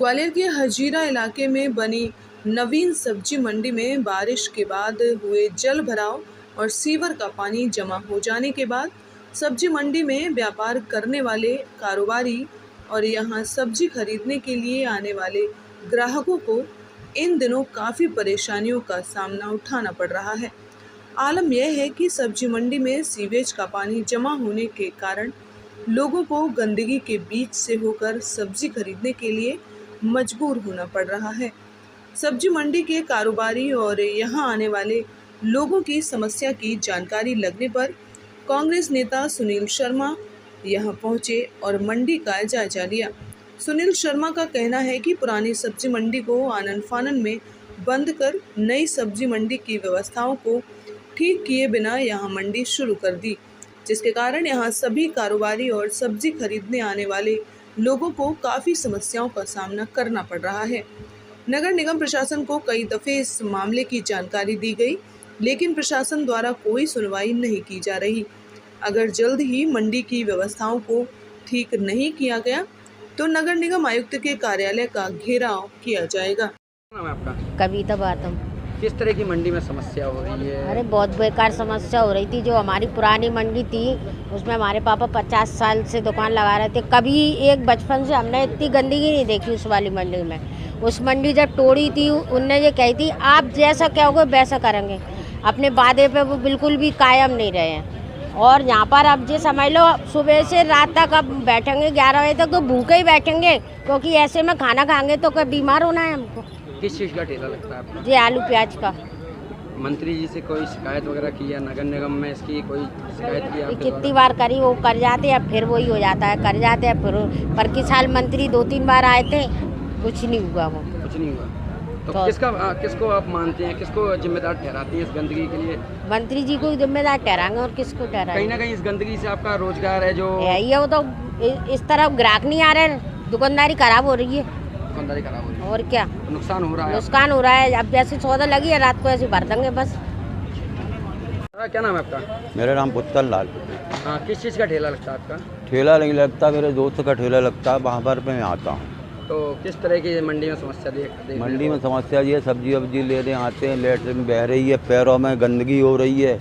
ग्वालियर के हजीरा इलाके में बनी नवीन सब्जी मंडी में बारिश के बाद हुए जल भराव और सीवर का पानी जमा हो जाने के बाद सब्जी मंडी में व्यापार करने वाले कारोबारी और यहां सब्जी खरीदने के लिए आने वाले ग्राहकों को इन दिनों काफ़ी परेशानियों का सामना उठाना पड़ रहा है। आलम यह है कि सब्जी मंडी में सीवेज का पानी जमा होने के कारण लोगों को गंदगी के बीच से होकर सब्जी खरीदने के लिए मजबूर होना पड़ रहा है। सब्जी मंडी के कारोबारी और यहां आने वाले लोगों की समस्या की जानकारी लगने पर कांग्रेस नेता सुनील शर्मा यहां पहुंचे और मंडी का जायजा लिया। सुनील शर्मा का कहना है कि पुरानी सब्जी मंडी को आनन फानन में बंद कर नई सब्जी मंडी की व्यवस्थाओं को ठीक किए बिना यहां मंडी शुरू कर दी, जिसके कारण यहां सभी कारोबारी और सब्जी खरीदने आने वाले लोगों को काफ़ी समस्याओं का सामना करना पड़ रहा है। नगर निगम प्रशासन को कई दफ़े इस मामले की जानकारी दी गई, लेकिन प्रशासन द्वारा कोई सुनवाई नहीं की जा रही। अगर जल्द ही मंडी की व्यवस्थाओं को ठीक नहीं किया गया तो नगर निगम आयुक्त के कार्यालय का घेराव किया जाएगा। नाम है आपका? कविता बातम। किस तरह की मंडी में समस्या हो रही है? अरे बहुत बेकार समस्या हो रही थी। जो हमारी पुरानी मंडी थी उसमें हमारे पापा 50 साल से दुकान लगा रहे थे। कभी एक बचपन से हमने इतनी गंदगी नहीं देखी उस वाली मंडी में। उस मंडी जब तोड़ी थी उनने ये कही थी आप जैसा कहोगे वैसा करेंगे। अपने वादे पे वो बिल्कुल भी कायम नहीं रहे हैं। और यहाँ पर अब ये समझ लो सुबह से रात तक अब बैठेंगे 11 बजे तक तो भूखे ही बैठेंगे, क्योंकि ऐसे में खाना खाएंगे तो कोई बीमार होना है हमको। किस चीज़ का ठेला लगता है आपका? जी आलू प्याज का। मंत्री जी से कोई शिकायत वगैरह की है? नगर निगम में इसकी कोई शिकायत की है? कितनी बार करी, वो कर जाते हैं फिर वही हो जाता है, कर जाते हैं फिर। पर किस साल मंत्री 2-3 बार आए थे, कुछ नहीं हुआ। वो कुछ नहीं हुआ तो किसको आप मानते हैं, किसको जिम्मेदार ठहराती हैं इस गंदगी के लिए? मंत्री जी को जिम्मेदार ठहराएंगे और किसको ठहराएंगे? कहीं ना कहीं इस गंदगी से आपका रोजगार है जो ये वो तो इस तरफ ग्राहक नहीं आ रहे, दुकानदारी खराब हो रही है। दुकानदारी खराब हो रही है और क्या नुकसान हो रहा है? नुकसान हो रहा है। अब जैसे सौदा लगी है रात को ऐसे भर देंगे बस। क्या नाम है आपका? मेरा नाम पुत्तल लाल। हाँ, किस चीज़ का ठेला लगता है आपका? ठेला नहीं लगता, मेरे दोस्त का ठेला लगता है, वहाँ पर मैं आता हूँ। तो किस तरह की मंडी में समस्या मंडी में समस्या ये सब्जी वब्जी लेने आते हैं, लेटरिन बह रही है, पैरों में गंदगी हो रही है,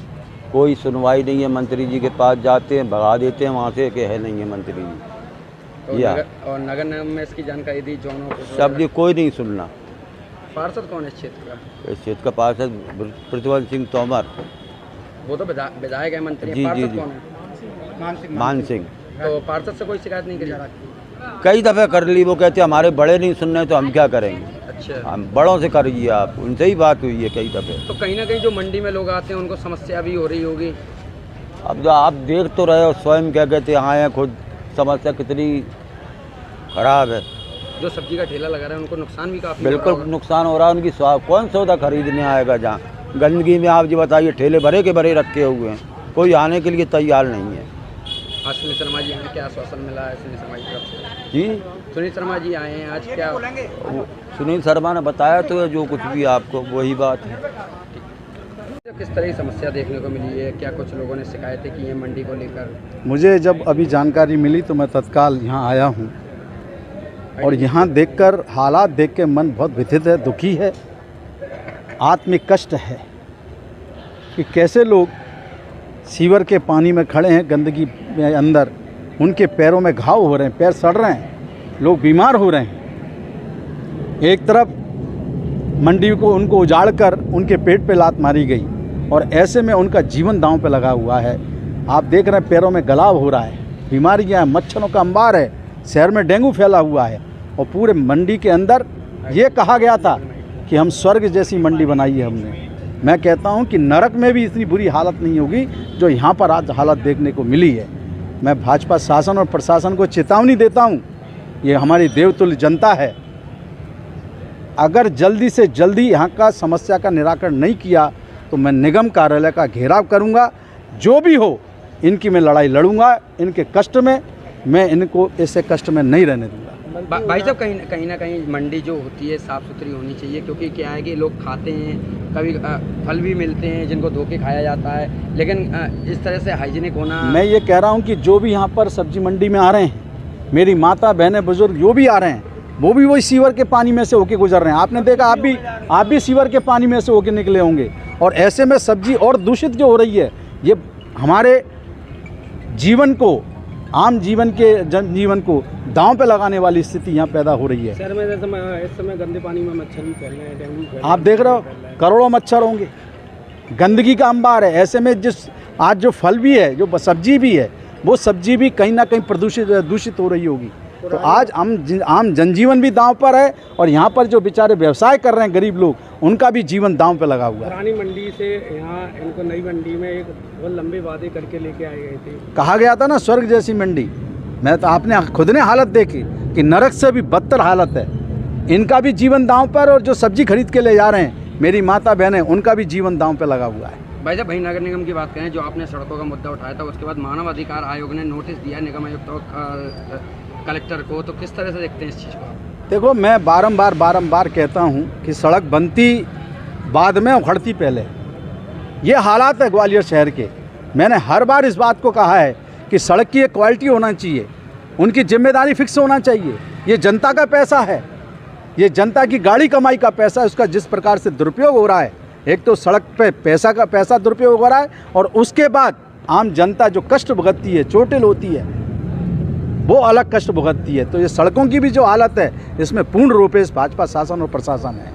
कोई सुनवाई नहीं है। मंत्री जी के पास जाते हैं, भगा देते हैं वहाँ से कि है नहीं है मंत्री जी। और नगर निगम में इसकी जानकारी दी जोनों को? सब्जी कोई नहीं सुनना। पार्षद कौन है इस क्षेत्र का? इस क्षेत्र का पार्षद प्रतिवल सिंह तोमर। वो तो विधायक है, मंत्री जी जी कौन है? मान सिंह। तो पार्षद से कोई शिकायत नहीं करी? कई दफ़े कर ली, वो कहते हमारे बड़े नहीं सुन रहे तो हम क्या करेंगे। अच्छा, हम बड़ों से करिए, आप उनसे ही बात हुई है कई दफ़े। तो कहीं ना कहीं जो मंडी में लोग आते हैं उनको समस्या भी हो रही होगी। अब जो आप देख तो रहे हो, स्वयं क्या कहते हैं, आए हैं खुद, समस्या कितनी खराब है। जो सब्जी का ठेला लगा रहे हैं उनको नुकसान भी काफ़ी बिल्कुल नुकसान हो रहा है। उनकी कौन सौदा खरीदने आएगा जहाँ गंदगी में? आप जी बताइए, ठेले भरे के भरे रखे हुए हैं, कोई आने के लिए तैयार नहीं है। आज सुनील शर्मा जी हमें क्या आश्वासन मिला है सुनील शर्मा की तरफ से? जी सुनील शर्मा जी आए हैं आज, क्या सुनील शर्मा ने बताया तो जो कुछ भी आपको वही बात है। तो किस तरह की समस्या देखने को मिली है? क्या कुछ लोगों ने शिकायतें की हैं मंडी को लेकर? मुझे जब अभी जानकारी मिली तो मैं तत्काल यहाँ आया हूँ और यहाँ देखकर हालात देख के मन बहुत व्यथित है, दुखी है, आत्मिक कष्ट है कि कैसे लोग सीवर के पानी में खड़े हैं, गंदगी में अंदर, उनके पैरों में घाव हो रहे हैं, पैर सड़ रहे हैं, लोग बीमार हो रहे हैं। एक तरफ मंडी को उनको उजाड़ कर उनके पेट पे लात मारी गई और ऐसे में उनका जीवन दांव पे लगा हुआ है। आप देख रहे हैं पैरों में गलाव हो रहा है, बीमारियां हैं, मच्छरों का अंबार है, शहर में डेंगू फैला हुआ है। और पूरे मंडी के अंदर ये कहा गया था कि हम स्वर्ग जैसी मंडी बनाई है हमने। मैं कहता हूं कि नरक में भी इतनी बुरी हालत नहीं होगी जो यहाँ पर आज हालत देखने को मिली है। मैं भाजपा शासन और प्रशासन को चेतावनी देता हूं, ये हमारी देवतुल्य जनता है, अगर जल्दी से जल्दी यहाँ का समस्या का निराकरण नहीं किया तो मैं निगम कार्यालय का घेराव करूँगा। जो भी हो इनकी मैं लड़ाई लड़ूंगा, इनके कष्ट में मैं इनको ऐसे कष्ट में नहीं रहने दूँगा। भाई साहब, कहीं ना कहीं मंडी जो होती है साफ़ सुथरी होनी चाहिए, क्योंकि क्या है कि लोग खाते हैं, कभी फल भी मिलते हैं जिनको धो के खाया जाता है, लेकिन इस तरह से हाइजीनिक होना। मैं ये कह रहा हूँ कि जो भी यहाँ पर सब्जी मंडी में आ रहे हैं, मेरी माता बहनें बुजुर्ग जो भी आ रहे हैं, वो भी वही सीवर के पानी में से होके गुजर रहे हैं। आपने देखा, आप भी सीवर के पानी में से होके निकले होंगे। और ऐसे में सब्जी और दूषित जो हो रही है, ये हमारे जीवन को, आम जीवन के जनजीवन को दांव पे लगाने वाली स्थिति यहाँ पैदा हो रही है। शहर में जैसे इस समय गंदे पानी में मच्छर भी फैल रहे हैं, डेंगू फैल रहा है। आप देख रहे हो करोड़ों मच्छर होंगे, गंदगी का अंबार है। ऐसे में आज जो फल भी है, जो सब्जी भी है, वो सब्जी भी कहीं ना कहीं दूषित हो रही होगी। तो आज आम जनजीवन भी दांव पर है, और यहाँ पर जो बेचारे व्यवसाय कर रहे हैं गरीब लोग, उनका भी जीवन दांव पे लगा हुआ है। पुरानी मंडी से यहाँ इनको नई मंडी में एक बहुत लंबे वादे करके लेके आए गए थे। कहा गया था ना स्वर्ग जैसी मंडी। मैं तो, आपने खुद ने हालत देखी कि नरक से भी बदतर हालत है। इनका भी जीवन दांव पर, और जो सब्जी खरीद के ले जा रहे हैं मेरी माता बहनें, उनका भी जीवन दांव पे लगा हुआ है। भाई साहब, वहीं नगर निगम की बात करें, जो आपने सड़कों का मुद्दा उठाया था, उसके बाद मानव अधिकार आयोग ने नोटिस दिया निगम आयुक्त और कलेक्टर को, तो किस तरह से देखते हैं इस चीज़ को? देखो, मैं बारंबार कहता हूँ कि सड़क बनती बाद में, उखड़ती पहले। ये हालात है ग्वालियर शहर के। मैंने हर बार इस बात को कहा है कि सड़क की एक क्वालिटी होना चाहिए, उनकी जिम्मेदारी फिक्स होना चाहिए। ये जनता का पैसा है, ये जनता की गाड़ी कमाई का पैसा है। उसका जिस प्रकार से दुरुपयोग हो रहा है, एक तो सड़क पे पैसा दुरुपयोग हो रहा है, और उसके बाद आम जनता जो कष्ट भुगतती है, चोटिल होती है, वो अलग कष्ट भुगतती है। तो ये सड़कों की भी जो हालत है, इसमें पूर्ण रूपेण भाजपा शासन और प्रशासन है।